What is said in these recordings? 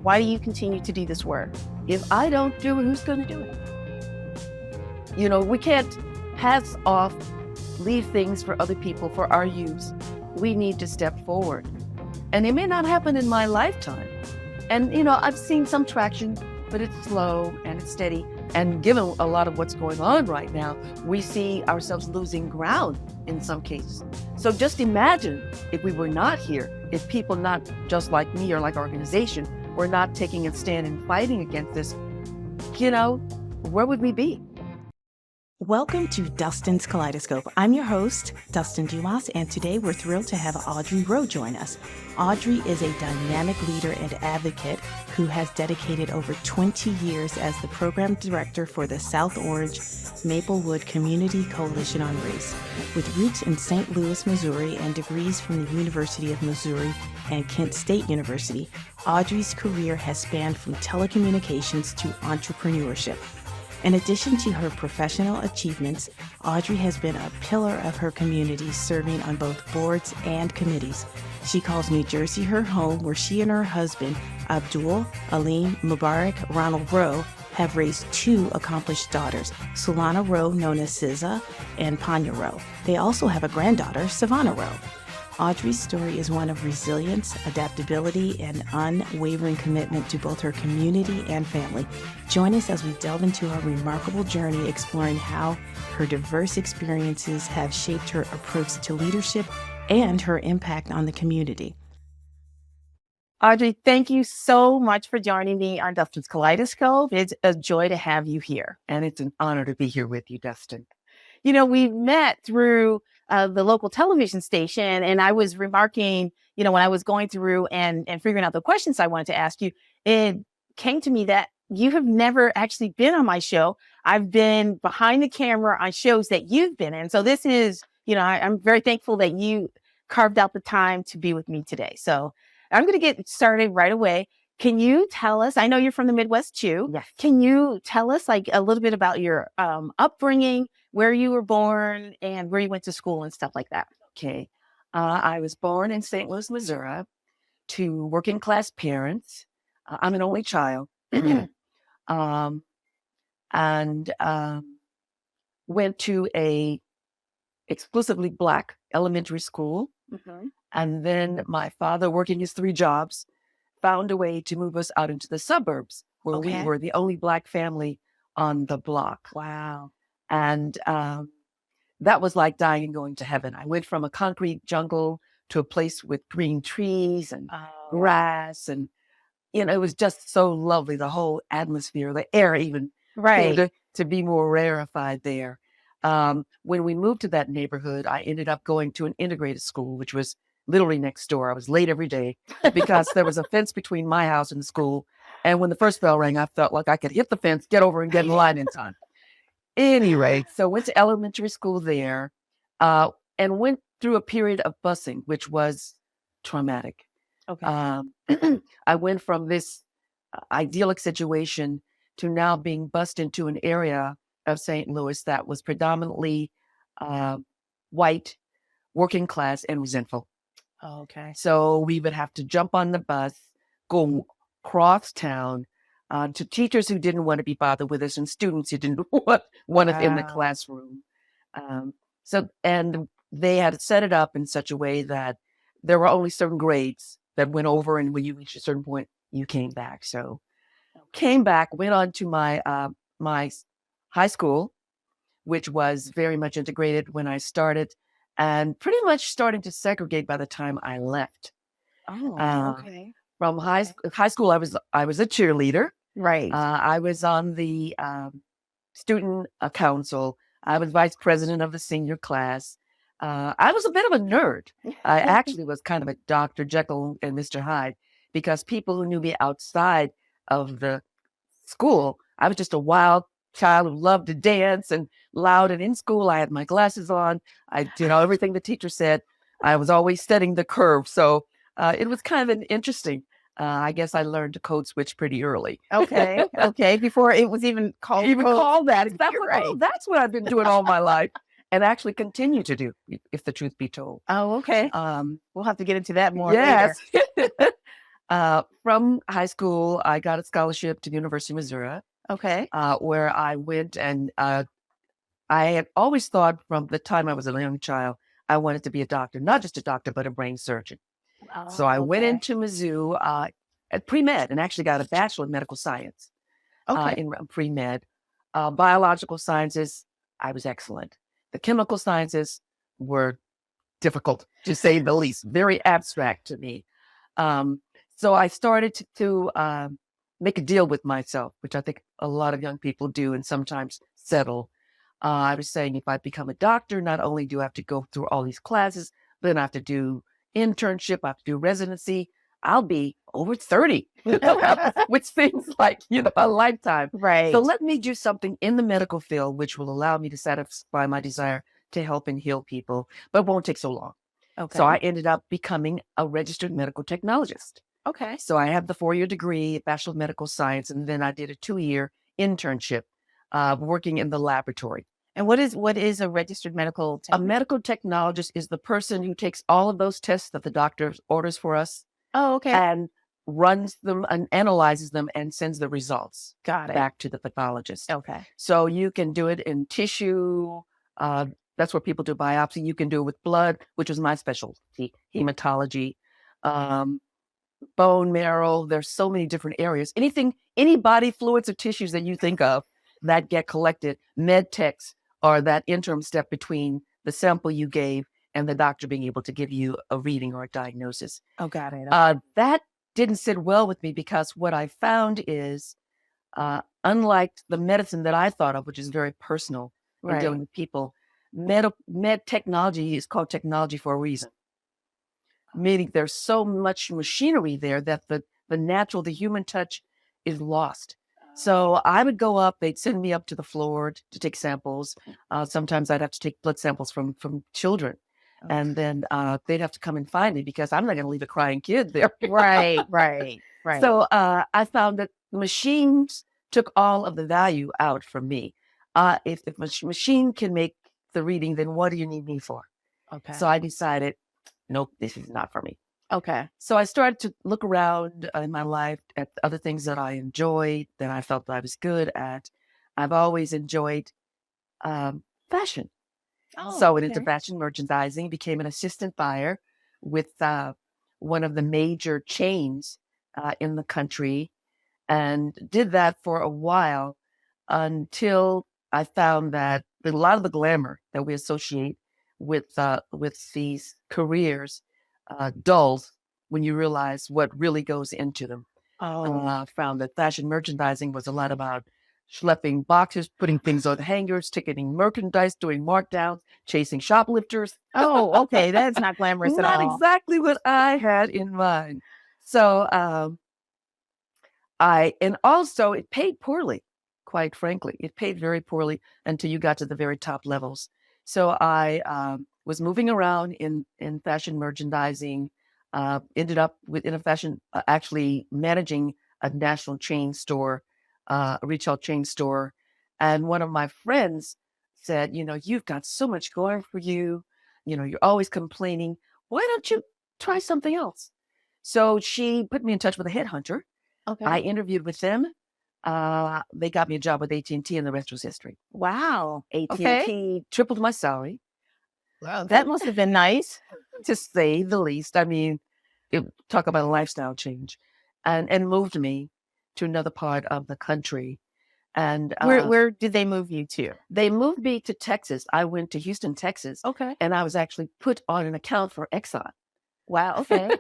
Why do you continue to do this work? If I don't do it, who's going to do it? We can't pass off, leave things for other people for our use. We need to step forward. And it may not happen in my lifetime. And, I've seen some traction, but it's slow and it's steady. And given a lot of what's going on right now, we see ourselves losing ground in some cases. So just imagine if we were not here, if people not just like me or like our organization were not taking a stand and fighting against this, where would we be? Welcome to Dustin's Kaleidoscope. I'm your host, Dustin Dumas, and today we're thrilled to have Audrey Rowe join us. Audrey is a dynamic leader and advocate who has dedicated over 20 years as the program director for the South Orange Maplewood Community Coalition on Race. With roots in St. Louis, Missouri, and degrees from the University of Missouri and Kent State University, Audrey's career has spanned from telecommunications to entrepreneurship. In addition to her professional achievements, Audrey has been a pillar of her community, serving on both boards and committees. She calls New Jersey her home, where she and her husband, Abdul Alim Mubarak, Ronald Rowe, have raised two accomplished daughters, Solana Rowe, known as SZA, and Panya Rowe. They also have a granddaughter, Savannah Rowe. Audrey's story is one of resilience, adaptability, and unwavering commitment to both her community and family. Join us as we delve into her remarkable journey, exploring how her diverse experiences have shaped her approach to leadership and her impact on the community. Audrey, thank you so much for joining me on Dustin's Kaleidoscope. It's a joy to have you here. And it's an honor to be here with you, Dustin. We met through the local television station, and I was remarking, when I was going through and figuring out the questions I wanted to ask you, it came to me that you have never actually been on my show. I've been behind the camera on shows that you've been in. So this is, I'm very thankful that you carved out the time to be with me today. So I'm going to get started right away. Can you tell us, I know you're from the Midwest too. Yes. Can you tell us a little bit about your upbringing, where you were born and where you went to school and stuff like that? Okay. I was born in St. Louis, Missouri, to working class parents. I'm an only child. And went to a exclusively Black elementary school. Mm-hmm. And then my father, working his 3 jobs, found a way to move us out into the suburbs, where we were the only Black family on the block. Wow. And that was like dying and going to heaven. I went from a concrete jungle to a place with green trees and grass. And, it was just so lovely. The whole atmosphere, the air even seemed to be more rarefied there. When we moved to that neighborhood, I ended up going to an integrated school, which was literally next door. I was late every day because there was a fence between my house and the school. And when the first bell rang, I felt like I could hit the fence, get over and get in line in time. Anyway, so went to elementary school there, and went through a period of busing, which was traumatic. Okay. I went from this idyllic situation to now being bused into an area of St. Louis that was predominantly white, working class, and resentful. Okay. So we would have to jump on the bus, go cross town, to teachers who didn't want to be bothered with us and students who didn't want us in the classroom. And they had set it up in such a way that there were only certain grades that went over, and when you reached a certain point, you came back. So came back, went on to my my high school, which was very much integrated when I started, and pretty much starting to segregate by the time I left. Oh, okay. From high school, I was a cheerleader. Right. I was on the student council. I was vice president of the senior class. I was a bit of a nerd. I actually was kind of a Dr. Jekyll and Mr. Hyde, because people who knew me outside of the school, I was just a wild child who loved to dance and loud. And in school, I had my glasses on. I did everything the teacher said. I was always setting the curve. So it was kind of an interesting. I guess I learned to code switch pretty early. Okay. Before it was even called that. Right. That's what I've been doing all my life, and actually continue to do, if the truth be told. Oh, okay. We'll have to get into that more later. From high school, I got a scholarship to the University of Missouri, Okay. where I went and I had always thought from the time I was a young child, I wanted to be a doctor, not just a doctor, but a brain surgeon. So I went Okay. into Mizzou at pre-med and actually got a Bachelor of Medical Science Okay. in pre-med. Biological sciences, I was excellent. The chemical sciences were difficult, to say the least, very abstract to me. So I started to make a deal with myself, which I think a lot of young people do and sometimes settle. I was saying if I become a doctor, not only do I have to go through all these classes, but then I have to do internship, I have to do residency. I'll be over 30, which seems like, a lifetime. Right. So let me do something in the medical field, which will allow me to satisfy my desire to help and heal people, but won't take so long. Okay. So I ended up becoming a registered medical technologist. Okay. So I have the 4-year degree, Bachelor of Medical Science, and then I did a 2-year internship working in the laboratory. And what is a registered medical A medical technologist is the person who takes all of those tests that the doctor orders for us Oh, okay. and runs them and analyzes them and sends the results Got it. back to the pathologist. Okay. So you can do it in tissue. That's where people do biopsy. You can do it with blood, which is my specialty, hematology, bone marrow. There's so many different areas. Any body fluids or tissues that you think of that get collected, med techs are that interim step between the sample you gave and the doctor being able to give you a reading or a diagnosis. Oh, got it. That didn't sit well with me because what I found is, unlike the medicine that I thought of, which is very personal in dealing with people, med technology is called technology for a reason. Meaning there's so much machinery there that the human touch is lost. So I would go up, they'd send me up to the floor to take samples. Sometimes I'd have to take blood samples from children. And then they'd have to come and find me because I'm not going to leave a crying kid there. Right. So I found that the machines took all of the value out from me. If the machine can make the reading, then what do you need me for? Okay. So I decided, nope, this is not for me. Okay. So I started to look around in my life at other things that I enjoyed, that I felt I was good at. I've always enjoyed fashion. So I went into fashion merchandising, became an assistant buyer with one of the major chains in the country, and did that for a while until I found that a lot of the glamour that we associate with these careers dulls when you realize what really goes into them. Found that fashion merchandising was a lot about schlepping boxes, putting things on hangers, ticketing merchandise, doing markdowns, chasing shoplifters. Oh, okay. That's not glamorous at all. Not exactly what I had in mind. So and also it paid poorly, quite frankly. It paid very poorly until you got to the very top levels. So I was moving around in fashion merchandising, ended up in a fashion, actually managing a national chain store, a retail chain store. And one of my friends said, you've got so much going for you. You're always complaining. Why don't you try something else? So she put me in touch with a headhunter. Okay. I interviewed with them. They got me a job with AT&T, and the rest was history. Wow. AT&T tripled my salary. Wow, that must have been nice, to say the least. I mean, talk about a lifestyle change, and moved me to another part of the country. And where did they move you to? They moved me to Texas. I went to Houston, Texas. Okay. And I was actually put on an account for Exxon. Wow. Okay.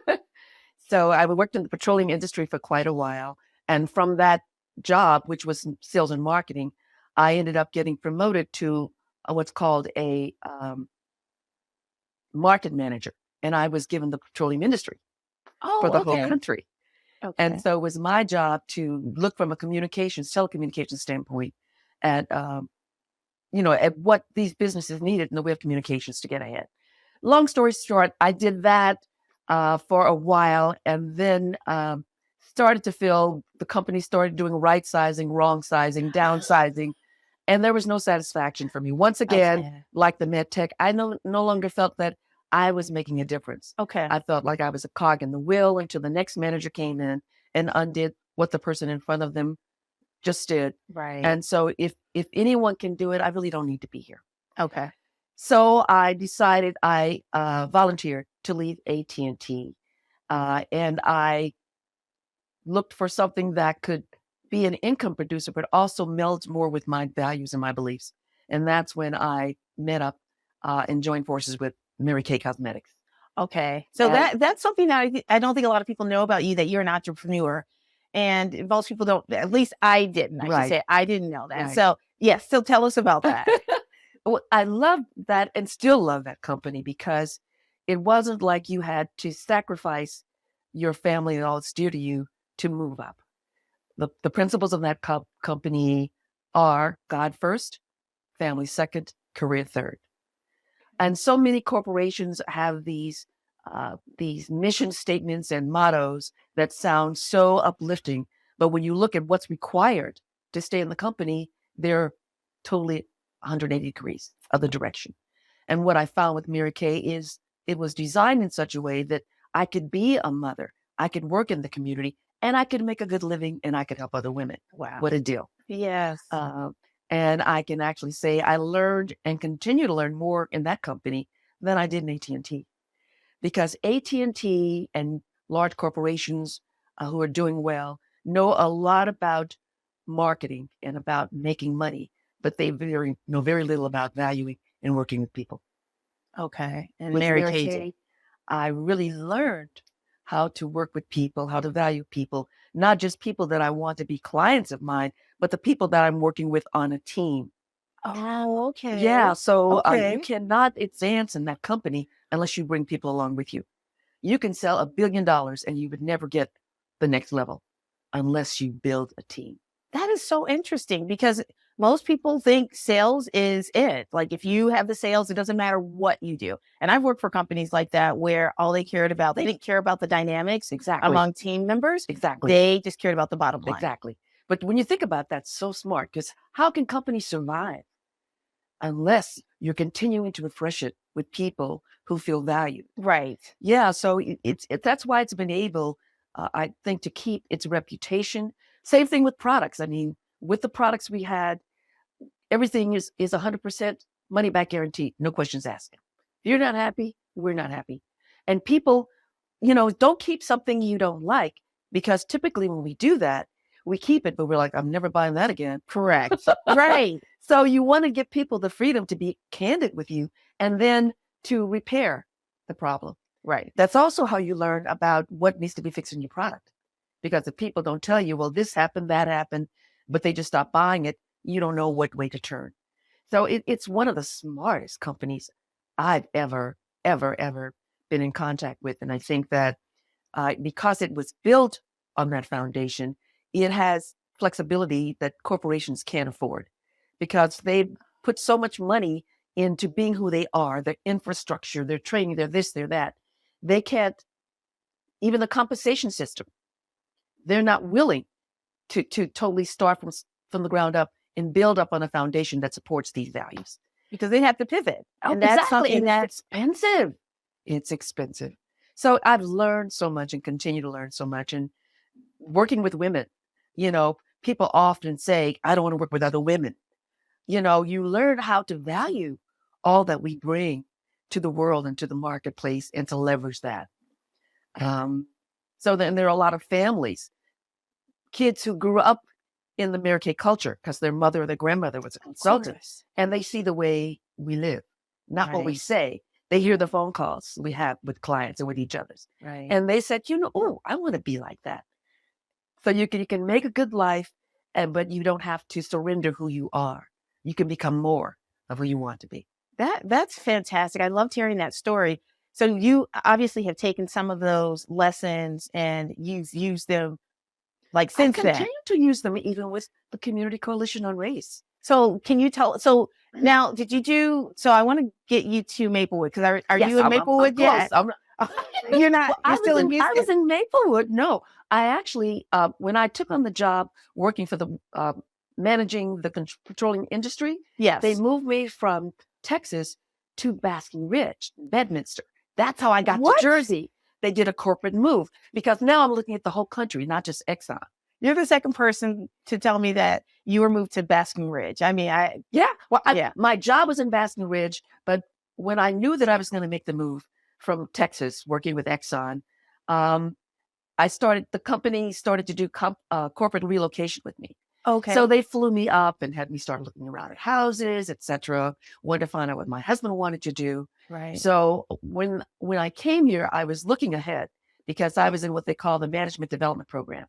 So I worked in the petroleum industry for quite a while. And from that job, which was sales and marketing, I ended up getting promoted to what's called a market manager. And I was given the petroleum industry for the whole country. Okay. And so it was my job to look from a telecommunications standpoint at, at what these businesses needed in the way of communications to get ahead. Long story short, I did that for a while, and then started to feel the company started doing right sizing, wrong sizing, downsizing, and there was no satisfaction for me. Once again, like the med tech, I no longer felt that I was making a difference. Okay. I felt like I was a cog in the wheel until the next manager came in and undid what the person in front of them just did. Right. And so if anyone can do it, I really don't need to be here. Okay. So I decided I volunteered to leave AT&T. And I looked for something that could be an income producer, but also meld more with my values and my beliefs. And that's when I met up and joined forces with Mary Kay Cosmetics. Okay. So that's something that I don't think a lot of people know about you, that you're an entrepreneur. And most people don't, at least I didn't. I should say, I didn't know that. Right. So yes, so tell us about that. Well, I love that and still love that company because it wasn't like you had to sacrifice your family and all that's dear to you to move up. The principles of that company are God first, family second, career third. And so many corporations have these mission statements and mottos that sound so uplifting. But when you look at what's required to stay in the company, they're totally 180 degrees of the direction. And what I found with Mary Kay is it was designed in such a way that I could be a mother, I could work in the community, and I could make a good living, and I could help other women. Wow. What a deal. Yes. And I can actually say I learned and continue to learn more in that company than I did in AT&T. Because AT&T and large corporations who are doing well know a lot about marketing and about making money, but they know very little about valuing and working with people. Okay. And With Mary Mary Kay, Kay, I really learned how to work with people, how to value people, not just people that I want to be clients of mine, but the people that I'm working with on a team. Oh, okay. Yeah. So Okay. you cannot advance in that company unless you bring people along with you. You can sell $1 billion and you would never get the next level unless you build a team. That is so interesting because most people think sales is it. Like if you have the sales, it doesn't matter what you do. And I've worked for companies like that where all they cared about, they didn't care about the dynamics among team members. Exactly. They just cared about the bottom line. Exactly. But when you think about that, so smart, because how can companies survive unless you're continuing to refresh it with people who feel valued? Right. Yeah. So that's why it's been able, I think, to keep its reputation. Same thing with products. I mean, with the products we had, everything is 100% money back guaranteed. No questions asked. If you're not happy, we're not happy. And people, don't keep something you don't like, because typically when we do that, we keep it, but we're like, I'm never buying that again. Correct. Right. So you want to give people the freedom to be candid with you and then to repair the problem. Right. That's also how you learn about what needs to be fixed in your product. Because if people don't tell you, well, this happened, that happened, but they just stop buying it, you don't know what way to turn. So it's one of the smartest companies I've ever been in contact with. And I think that because it was built on that foundation, it has flexibility that corporations can't afford, because they've put so much money into being who they are, their infrastructure, their training, their this, their that. They can't, even the compensation system, they're not willing to totally start from the ground up and build up on a foundation that supports these values. Because they have to pivot. And that's something that's expensive. It's expensive. So I've learned so much and continue to learn so much. And working with women, people often say, I don't want to work with other women. You learn how to value all that we bring to the world and to the marketplace and to leverage that. So then there are a lot of families, kids who grew up in the Mary Kay culture because their mother or their grandmother was a consultant, and they see the way we live, not what we say. They hear the phone calls we have with clients and with each other's. Right. And they said, oh, I want to be like that. So you can make a good life, but you don't have to surrender who you are. You can become more of who you want to be. That's fantastic. I loved hearing that story. So you obviously have taken some of those lessons and you've used them since then. I continue to use them even with the Community Coalition on Race. So can you tell, now did you do, I want to get you to Maplewood, because are you in Maplewood yet? You're not, you're still in Houston? I was in Maplewood. No, I actually, when I took on the job working for the, managing the petroleum industry, yes, they moved me from Texas to Basking Ridge, Bedminster. That's how I got to Jersey. They did a corporate move because now I'm looking at the whole country, not just Exxon. You're the second person to tell me that you were moved to Basking Ridge. I mean, my job was in Basking Ridge, but when I knew that I was going to make the move from Texas, working with Exxon, the company started to do corporate relocation with me. Okay. So they flew me up and had me start looking around at houses, etc. Wanted to find out what my husband wanted to do. Right. So when I came here, I was looking ahead because I was in what they call the management development program,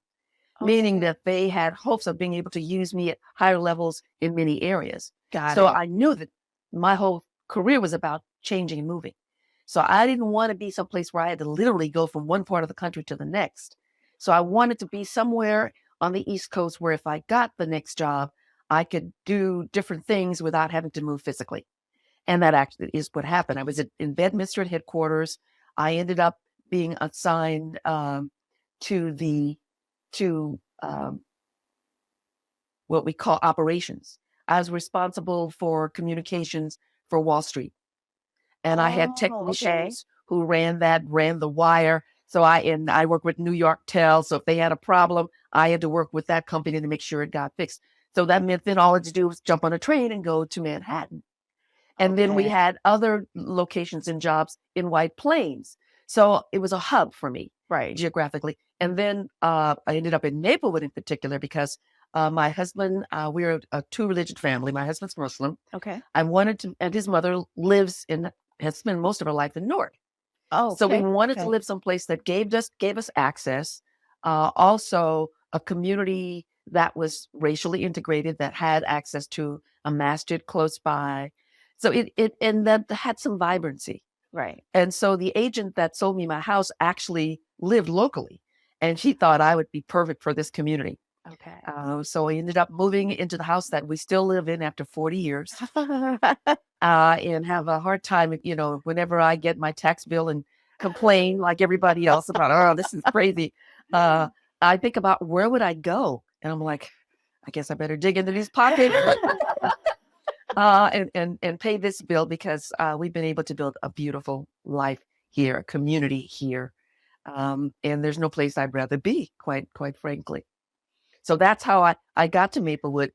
meaning that they had hopes of being able to use me at higher levels in many areas. So I knew that my whole career was about changing and moving. So I didn't want to be someplace where I had to literally go from one part of the country to the next. So I wanted to be somewhere on the East Coast where if I got the next job, I could do different things without having to move physically. And that actually is what happened. I was in Bedminster at headquarters. I ended up being assigned to what we call operations. I was responsible for communications for Wall Street. And I had technicians who ran the wire. So I work with New York Tel. So if they had a problem, I had to work with that company to make sure it got fixed. So that meant then all I had to do was jump on a train and go to Manhattan. And then we had other locations and jobs in White Plains. So it was a hub for me, geographically. And then I ended up in Maplewood in particular because my husband, we're a two-religion family. My husband's Muslim. Okay. I wanted to, and his mother has spent most of her life in Newark. So we wanted to live someplace that gave us access. Also, a community that was racially integrated, that had access to a masjid close by. So and that had some vibrancy. Right. And so the agent that sold me my house actually lived locally, and she thought I would be perfect for this community. Okay. So I ended up moving into the house that we still live in after 40 years, and have a hard time, whenever I get my tax bill and complain like everybody else about, oh, this is crazy. I think about where would I go? And I'm like, I guess I better dig into these pockets and pay this bill because we've been able to build a beautiful life here, a community here. And there's no place I'd rather be, quite frankly. So that's how I got to Maplewood.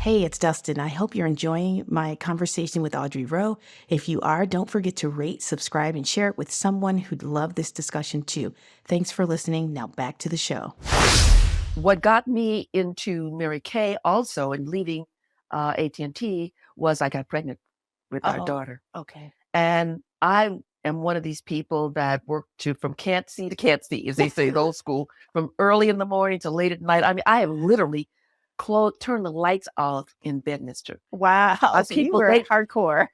Hey, it's Dustin. I hope you're enjoying my conversation with Audrey Rowe. If you are, don't forget to rate, subscribe, and share it with someone who'd love this discussion too. Thanks for listening. Now back to the show. What got me into Mary Kay also and leaving AT&T was I got pregnant with our daughter. Okay. And I am one of these people that work from can't see to can't see, as they say, the old school, from early in the morning to late at night. I mean, I have literally turned the lights off in Bedminster. Wow. So you were hardcore.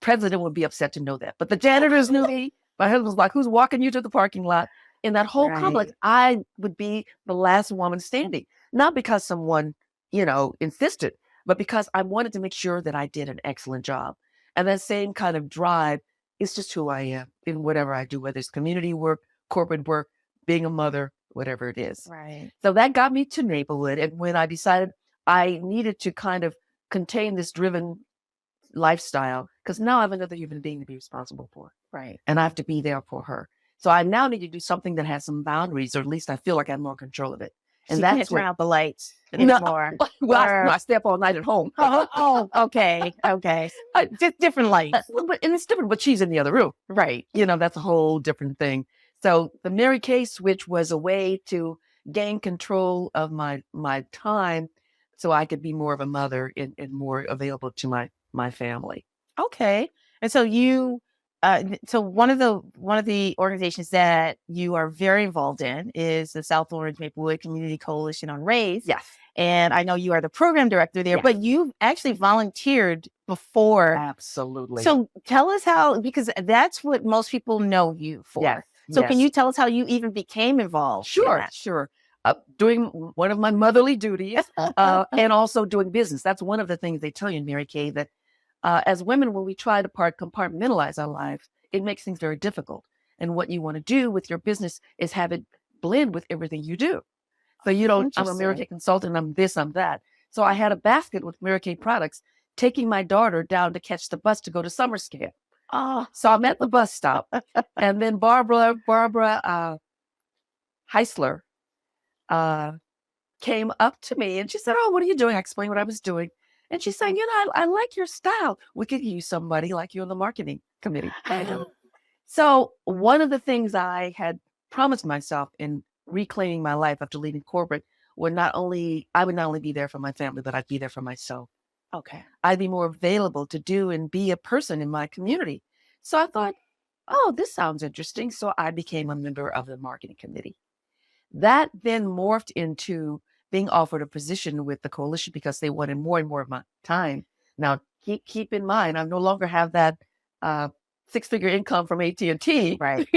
President would be upset to know that. But the janitors knew me. My husband was like, who's walking you to the parking lot? In that whole complex, I would be the last woman standing. Not because someone, insisted, but because I wanted to make sure that I did an excellent job. And that same kind of drive is just who I am in whatever I do, whether it's community work, corporate work, being a mother, whatever it is. Right. So that got me to Maplewood. And when I decided I needed to kind of contain this driven lifestyle, because now I have another human being to be responsible for. Right. And I have to be there for her. So I now need to do something that has some boundaries, or at least I feel like I have more control of it. And that's can't turn out the lights anymore. Well, I stay up all night at home. Okay. Just different lights. And it's different, but she's in the other room. Right. That's a whole different thing. So the Mary Kay switch was a way to gain control of my time so I could be more of a mother and more available to my family. Okay. And so so one of the organizations that you are very involved in is the South Orange Maplewood Community Coalition on Race. Yes. And I know you are the program director there, but you've actually volunteered before. Absolutely. So tell us how, because that's what most people know you for. Yes. So can you tell us how you even became involved? Sure. Doing one of my motherly duties and also doing business. That's one of the things they tell you in Mary Kay, that as women, when we try to compartmentalize our lives, it makes things very difficult. And what you want to do with your business is have it blend with everything you do. So I'm a Mary Kay consultant, I'm this, I'm that. So I had a basket with Mary Kay products, taking my daughter down to catch the bus to go to summer camp. Oh, So I'm at the bus stop, and then Barbara Heisler uh, came up to me and she said, "Oh, what are you doing?" I explained what I was doing. And she's saying, I like your style. We could use somebody like you in the marketing committee. So one of the things I had promised myself in reclaiming my life after leaving corporate I would not only be there for my family, but I'd be there for myself. okay. I'd be more available to do and be a person in my community. So I thought, oh, this sounds interesting. So I became a member of the marketing committee. That then morphed into being offered a position with the coalition because they wanted more and more of my time. Now, keep in mind, I no longer have that six-figure income from AT&T, Right.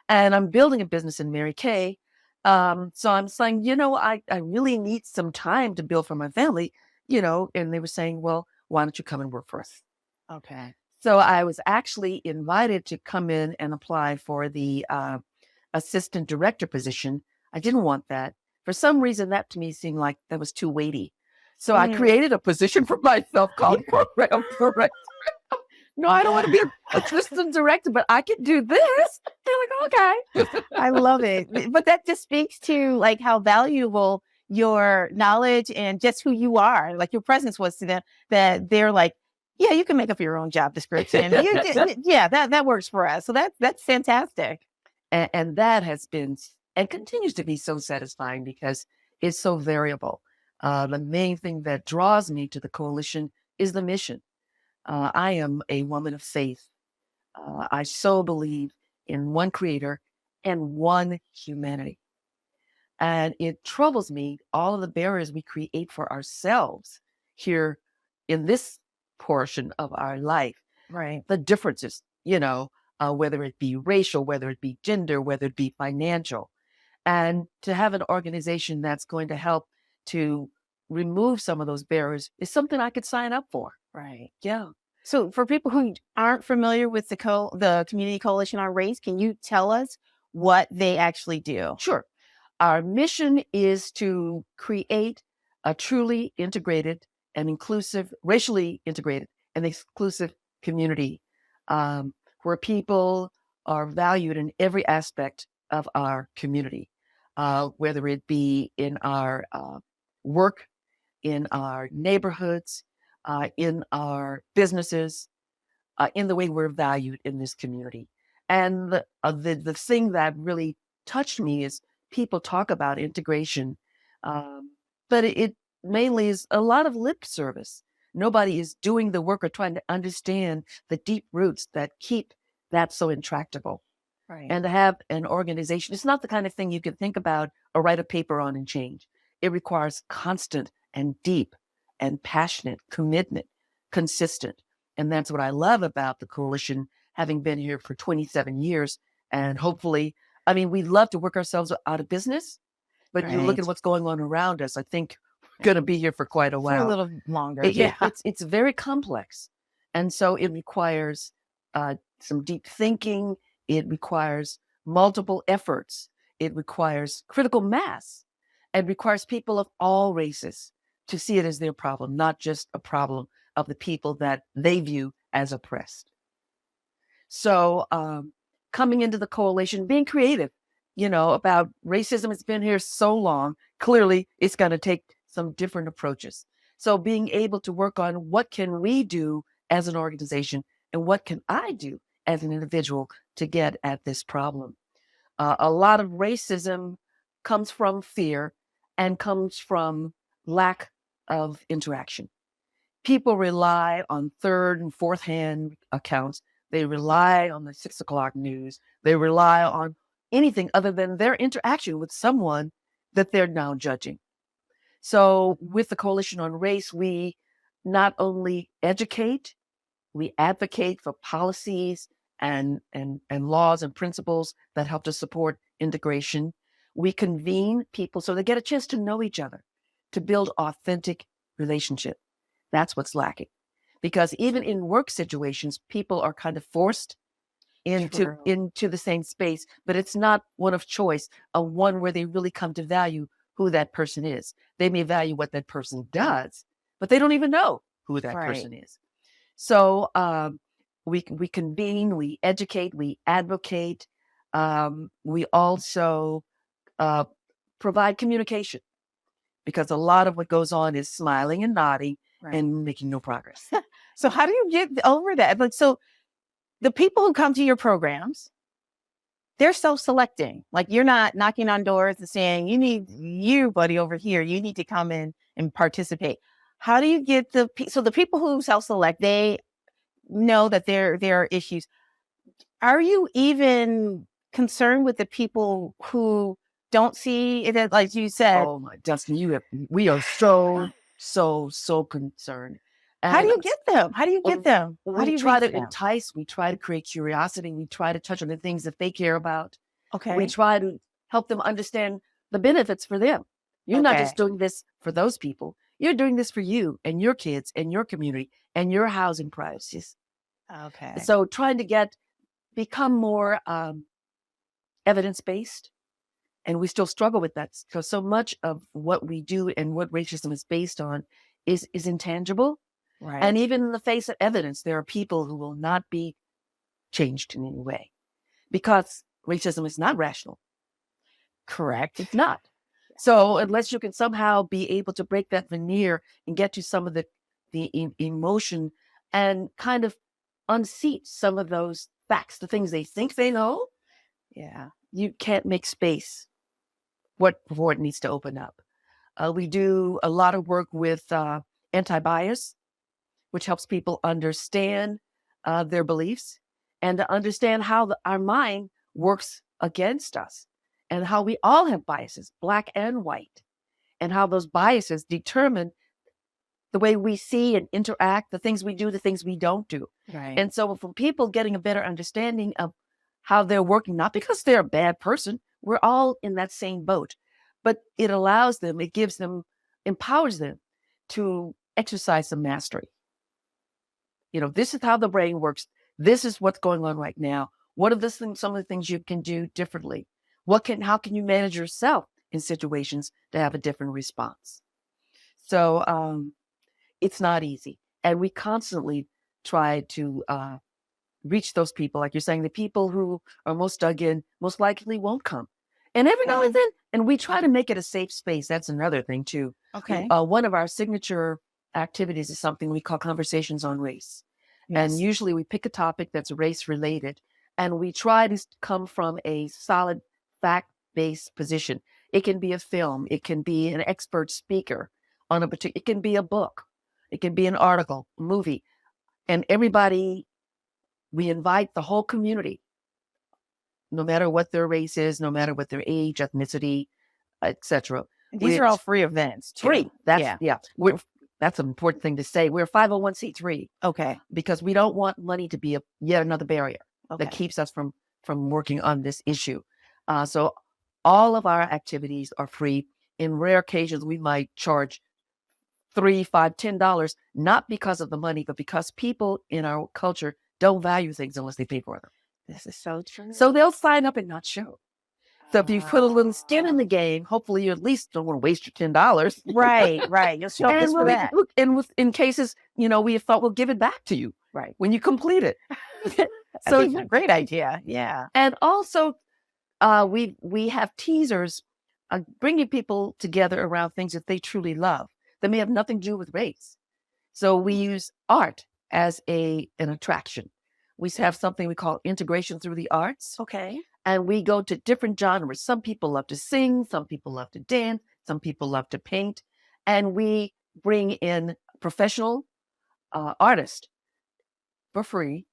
and I'm building a business in Mary Kay. So I'm saying, I really need some time to build for my family, and they were saying, well, why don't you come and work for us? Okay. So I was actually invited to come in and apply for the assistant director position. I didn't want that. For some reason, that to me seemed like that was too weighty. So I created a position for myself called program director. No, I don't want to be an assistant director, but I can do this. They're like, okay. I love it. But that just speaks to like how valuable your knowledge and just who you are, like your presence was to them, that they're like, yeah, you can make up your own job description. Yeah, that works for us. So that's fantastic. And that has been and continues to be so satisfying because it's so variable. The main thing that draws me to the coalition is the mission. I am a woman of faith. I so believe in one creator and one humanity. And it troubles me, all of the barriers we create for ourselves here in this portion of our life. Right. The differences, whether it be racial, whether it be gender, whether it be financial. And to have an organization that's going to help to remove some of those barriers is something I could sign up for. Right. Yeah. So for people who aren't familiar with the Community Coalition on Race, can you tell us what they actually do? Sure. Our mission is to create a truly integrated and inclusive, racially integrated and exclusive community where people are valued in every aspect of our community, whether it be in our work, in our neighborhoods, in our businesses, in the way we're valued in this community. And the thing that really touched me is people talk about integration, but it mainly is a lot of lip service. Nobody is doing the work or trying to understand the deep roots that keep that so intractable. Right. And to have an organization, it's not the kind of thing you can think about or write a paper on and change. It requires constant and deep and passionate commitment, consistent. And that's what I love about the coalition, having been here for 27 years. And hopefully, we'd love to work ourselves out of business, but you look at what's going on around us, I think we're going to be here for quite a while. For a little longer. Yeah. It's very complex. And so it requires some deep thinking. It requires multiple efforts. It requires critical mass. It requires people of all races to see it as their problem, not just a problem of the people that they view as oppressed. So coming into the coalition, being creative, about racism, it's been here so long. Clearly, it's going to take some different approaches. So being able to work on what can we do as an organization and what can I do as an individual to get at this problem. A lot of racism comes from fear and comes from lack of interaction. People rely on third and fourth hand accounts. They rely on the 6 o'clock news. They rely on anything other than their interaction with someone that they're now judging. So with the Coalition on Race, we not only educate, we advocate for policies and laws and principles that help to support integration. We convene people so they get a chance to know each other, to build authentic relationship. That's what's lacking. Because even in work situations, people are kind of forced into the same space, but it's not one of choice, a one where they really come to value who that person is. They may value what that person does, but they don't even know who that person is. So we convene, we educate, we advocate. We also provide communication, because a lot of what goes on is smiling and nodding and making no progress. So how do you get over that? But so the people who come to your programs, they're self-selecting. Like, you're not knocking on doors and saying, you buddy over here, you need to come in and participate. How do you get so the people who self-select, they know that there are issues. Are you even concerned with the people who don't see it, like you said? Oh my, Dustin, we are so concerned. How do you get them? How do you get them? How do you try to reach them? entice, we try to create curiosity, we try to touch on the things that they care about. Okay. We try to help them understand the benefits for them. You're not just doing this for those people. You're doing this for you and your kids and your community and your housing priorities. Okay. So trying to become more evidence-based. And we still struggle with that, because so much of what we do and what racism is based on is intangible. Right. And even in the face of evidence, there are people who will not be changed in any way, because racism is not rational. Correct. It's not. So unless you can somehow be able to break that veneer and get to some of the emotion and kind of unseat some of those facts, the things they think they know, you can't make space before it needs to open up. We do a lot of work with anti-bias, which helps people understand their beliefs and to understand how our mind works against us, and how we all have biases, black and white, and how those biases determine the way we see and interact, the things we do, the things we don't do. Right. And so for people getting a better understanding of how they're working, not because they're a bad person, we're all in that same boat, but it allows them, it gives them, empowers them to exercise some mastery. This is how the brain works. This is what's going on right now. What are some of the things you can do differently? How can you manage yourself in situations to have a different response? So it's not easy. And we constantly try to reach those people. Like you're saying, the people who are most dug in most likely won't come. And every now and then, and we try to make it a safe space. That's another thing too. Okay. One of our signature activities is something we call Conversations on Race. Yes. And usually we pick a topic that's race related, and we try to come from a solid fact-based position. It can be a film, it can be an expert speaker on it can be a book, it can be an article, a movie. And we invite the whole community, no matter what their race is, no matter what their age, ethnicity, etc. These are all free events too. Free. That's an important thing to say. We're 501c3. Okay. Because we don't want money to be yet another barrier that keeps us from working on this issue. So all of our activities are free. In rare occasions, we might charge $3, $5, $10, not because of the money, but because people in our culture don't value things unless they pay for them. This is so true. So they'll sign up and not show. So if you put a little skin in the game, hopefully you at least don't want to waste your $10. Right. You'll show up for that. And in cases, we thought we'll give it back to you. Right. When you complete it. So it's a great idea. Yeah. And also, we have teasers bringing people together around things that they truly love that may have nothing to do with race. So we use art as an attraction. We have something we call integration through the arts. Okay. And we go to different genres. Some people love to sing, some people love to dance, some people love to paint. And we bring in professional artists for free.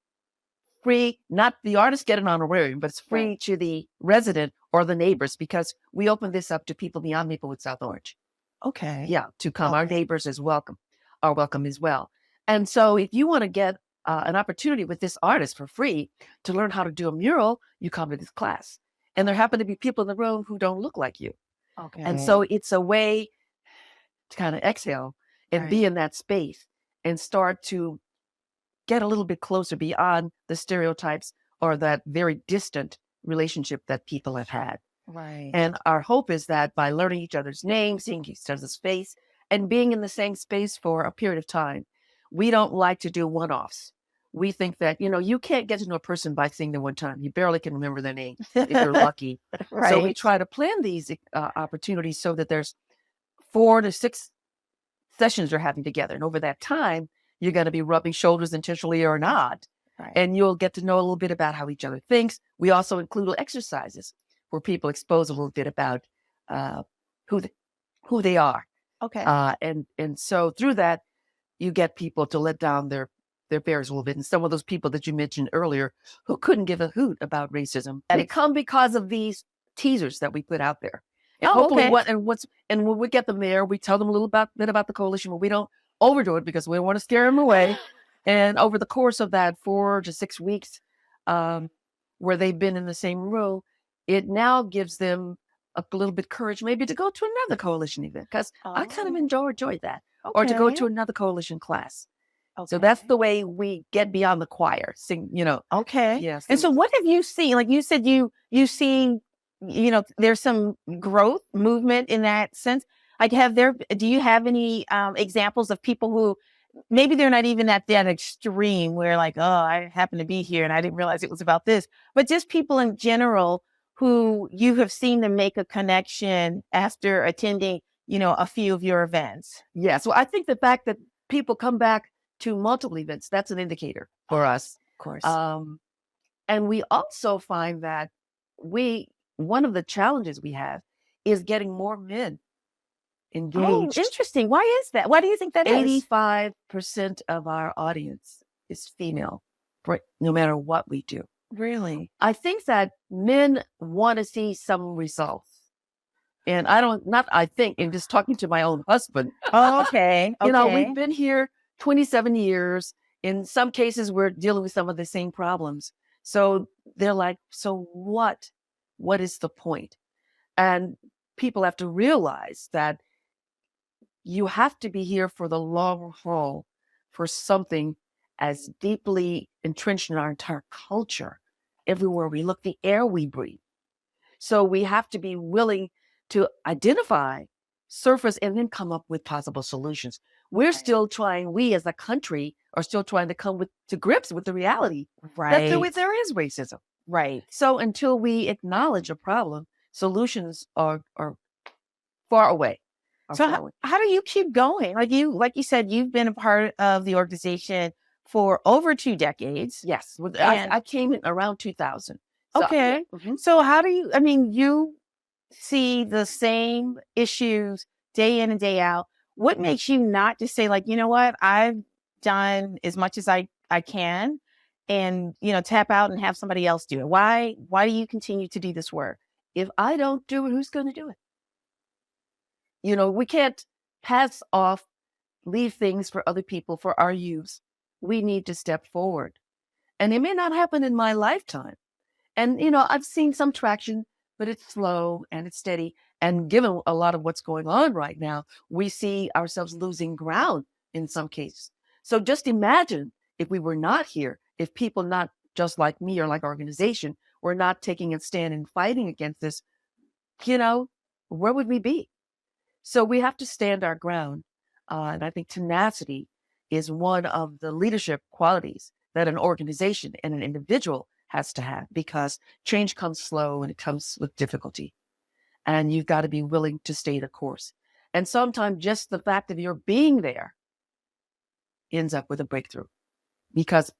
Free, not the artists get an honorarium, but it's free to the resident or the neighbors, because we open this up to people beyond Maplewood South Orange. Okay. Yeah, to come. Our neighbors are welcome as well. And so if you want to get an opportunity with this artist for free to learn how to do a mural, you come to this class. And there happen to be people in the room who don't look like you. Okay. And so it's a way to kind of exhale and be in that space and start to get a little bit closer beyond the stereotypes or that very distant relationship that people have had. Right. And our hope is that by learning each other's names, seeing each other's face, and being in the same space for a period of time, we don't like to do one-offs. we think that, you can't get to know a person by seeing them one time. You barely can remember their name if you're lucky. So we Right. try to plan these opportunities so that there's 4 to 6 sessions you're having together. And over that time, you're going to be rubbing shoulders intentionally or not. Right. And you'll get to know a little bit about how each other thinks. We also include exercises where people expose a little bit about who they are. Okay. And so through that, you get people to let down their bears a little bit. And some of those people that you mentioned earlier who couldn't give a hoot about racism, they come because of these teasers that we put out there. And hopefully when we get them there, we tell them a little bit about the coalition, but we don't overdo it because we don't want to scare them away. And over the course of that 4 to 6 weeks, where they've been in the same room, it now gives them a little bit courage maybe to go to another coalition event, because I kind of enjoyed that. Or to go to another coalition class. So that's the way we get beyond the choir, sing, Okay. Yes. And so what have you seen? Like you said, you seen, there's some growth movement in that sense. Like do you have any examples of people who maybe they're not even at that extreme where like, oh, I happen to be here and I didn't realize it was about this, but just people in general who you have seen them make a connection after attending, a few of your events? Yes. Well, I think the fact that people come back to multiple events, that's an indicator for us. Of course. And we also find that one of the challenges we have is getting more men engaged. Oh, interesting. Why is that? Why do you think that 85% of our audience is female, no matter what we do. Really? I think that men want to see some results. And I'm just talking to my own husband. Oh, okay. We've been here 27 years. In some cases, we're dealing with some of the same problems. So they're like, so what? What is the point? And people have to realize that you have to be here for the long haul for something as deeply entrenched in our entire culture. Everywhere we look, the air we breathe. So we have to be willing to identify, surface, and then come up with possible solutions. We as a country are still trying to come to grips with the reality that there is racism. Right. So until we acknowledge a problem, solutions are far away. So how do you keep going? Like you said, you've been a part of the organization for over 2 decades. Yes. I came in around 2000. So, okay. Mm-hmm. So how do you see the same issues day in and day out? What makes you not just say like, you know what, I've done as much as I can and, tap out and have somebody else do it? Why do you continue to do this work? If I don't do it, who's going to do it? We can't leave things for other people, for our use. We need to step forward. And it may not happen in my lifetime. And, I've seen some traction, but it's slow and it's steady. And given a lot of what's going on right now, we see ourselves losing ground in some cases. So just imagine if we were not here, if people not just like me or like our organization were not taking a stand and fighting against this, where would we be? So we have to stand our ground. And I think tenacity is one of the leadership qualities that an organization and an individual has to have, because change comes slow and it comes with difficulty. And you've got to be willing to stay the course. And sometimes just the fact of your being there ends up with a breakthrough, because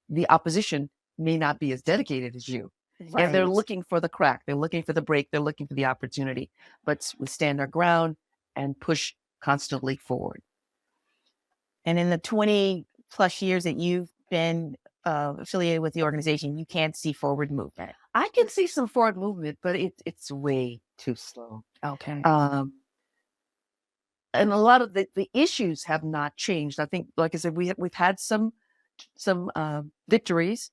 the opposition may not be as dedicated as you. Right. And they're looking for the crack. They're looking for the break. They're looking for the opportunity. But we stand our ground and push constantly forward. And in the 20 plus years that you've been affiliated with the organization, you can't see forward movement. I can see some forward movement, but it's way too slow. Okay. And a lot of the issues have not changed. I think, like I said, we've had some victories.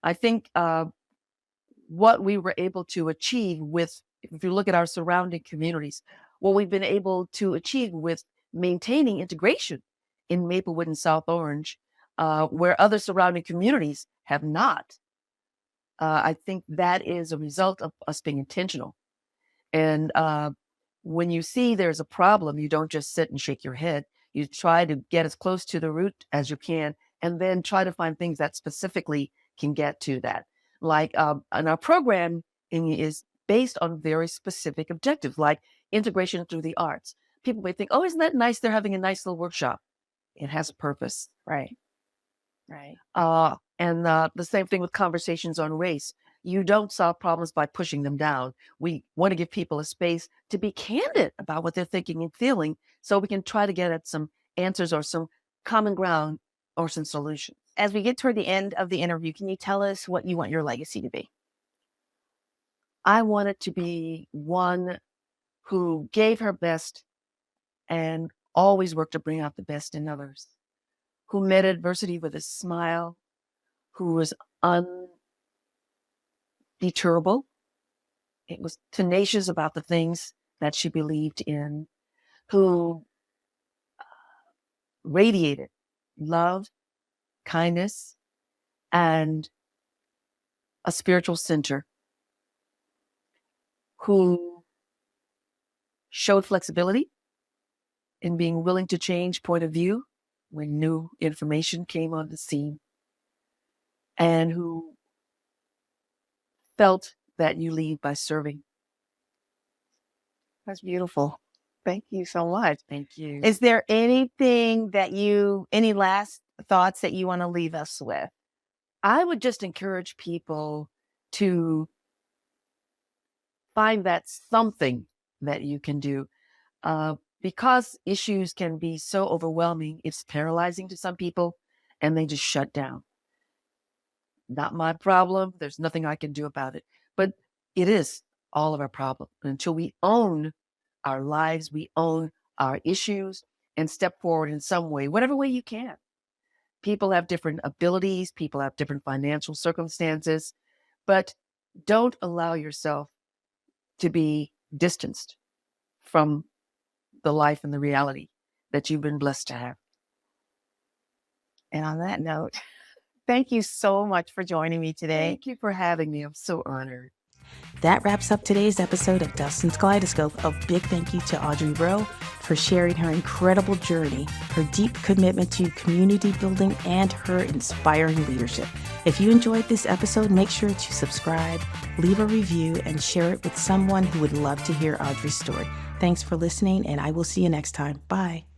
I think what we were able to achieve with, if you look at our surrounding communities, what we've been able to achieve with maintaining integration in Maplewood and South Orange, where other surrounding communities have not. I think that is a result of us being intentional. And when you see there's a problem, you don't just sit and shake your head. You try to get as close to the root as you can and then try to find things that specifically can get to that. Like, and our program is based on very specific objectives, like integration through the arts. People may think, oh, isn't that nice? They're having a nice little workshop. It has a purpose. Right. Right. And the same thing with conversations on race. You don't solve problems by pushing them down. We want to give people a space to be candid about what they're thinking and feeling, so we can try to get at some answers or some common ground or some solutions. As we get toward the end of the interview, can you tell us what you want your legacy to be? I want it to be one who gave her best and always worked to bring out the best in others, who met adversity with a smile, who was undeterrable. It was tenacious about the things that she believed in, who radiated love, kindness, and a spiritual center, who showed flexibility in being willing to change point of view when new information came on the scene, and who felt that you lead by serving. That's beautiful. Thank you so much. Thank you. Is there anything that any last thoughts that you want to leave us with? I would just encourage people to find that something that you can do. Because issues can be so overwhelming, it's paralyzing to some people, and they just shut down. Not my problem. There's nothing I can do about it. But it is all of our problem. Until we own our lives, we own our issues, and step forward in some way, whatever way you can. People have different abilities. People have different financial circumstances. But don't allow yourself to be distanced from the life and the reality that you've been blessed to have. And on that note, thank you so much for joining me today. Thank you for having me. I'm so honored. That wraps up today's episode of Dustin's Kaleidoscope. A big thank you to Audrey Rowe for sharing her incredible journey, her deep commitment to community building, and her inspiring leadership. If you enjoyed this episode, make sure to subscribe, leave a review, and share it with someone who would love to hear Audrey's story. Thanks for listening, and I will see you next time. Bye.